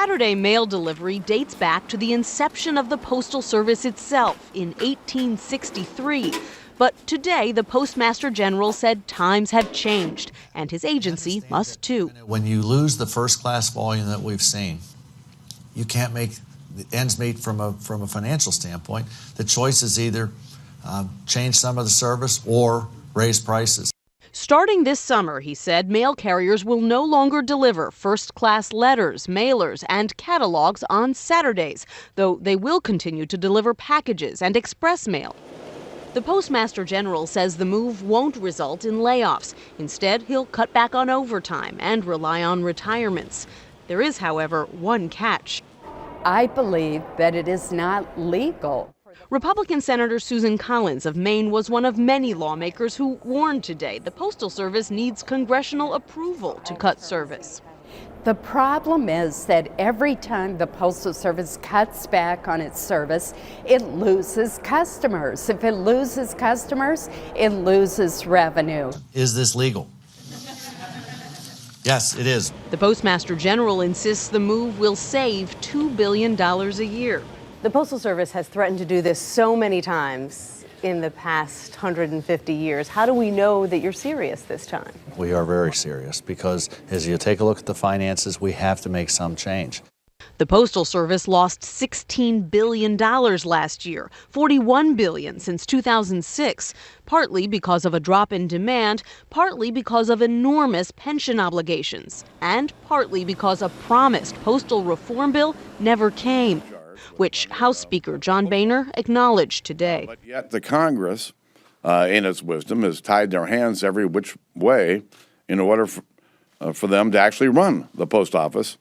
Saturday mail delivery dates back to the inception of the Postal Service itself in 1863. But today, the Postmaster General said times have changed, and his agency must too. When you lose the first-class volume that we've seen, you can't make ends meet from a financial standpoint. The choice is either change some of the service or raise prices. Starting this summer, he said, mail carriers will no longer deliver first-class letters, mailers, and catalogs on Saturdays, though they will continue to deliver packages and express mail. The Postmaster General says the move won't result in layoffs. Instead, he'll cut back on overtime and rely on retirements. There is, however, one catch. I believe that it is not legal. Republican Senator Susan Collins of Maine was one of many lawmakers who warned today the Postal Service needs congressional approval to cut service. The problem is that every time the Postal Service cuts back on its service, it loses customers. If it loses customers, it loses revenue. Is this legal? Yes, it is. The Postmaster General insists the move will save $2 billion a year. The Postal Service has threatened to do this so many times in the past 150 years. How do we know that you're serious this time? We are very serious because as you take a look at the finances, we have to make some change. The Postal Service lost $16 billion last year, $41 billion since 2006, partly because of a drop in demand, partly because of enormous pension obligations, and partly because a promised postal reform bill never came, which House Speaker John Boehner acknowledged today. But yet the Congress, in its wisdom, has tied their hands every which way in order for them to actually run the post office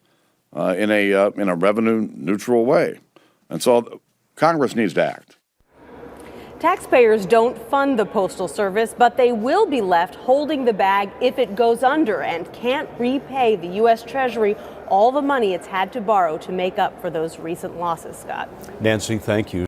in a revenue-neutral way. And so Congress needs to act. Taxpayers don't fund the Postal Service, but they will be left holding the bag if it goes under and can't repay the U.S. Treasury all the money it's had to borrow to make up for those recent losses, Scott. Nancy, thank you.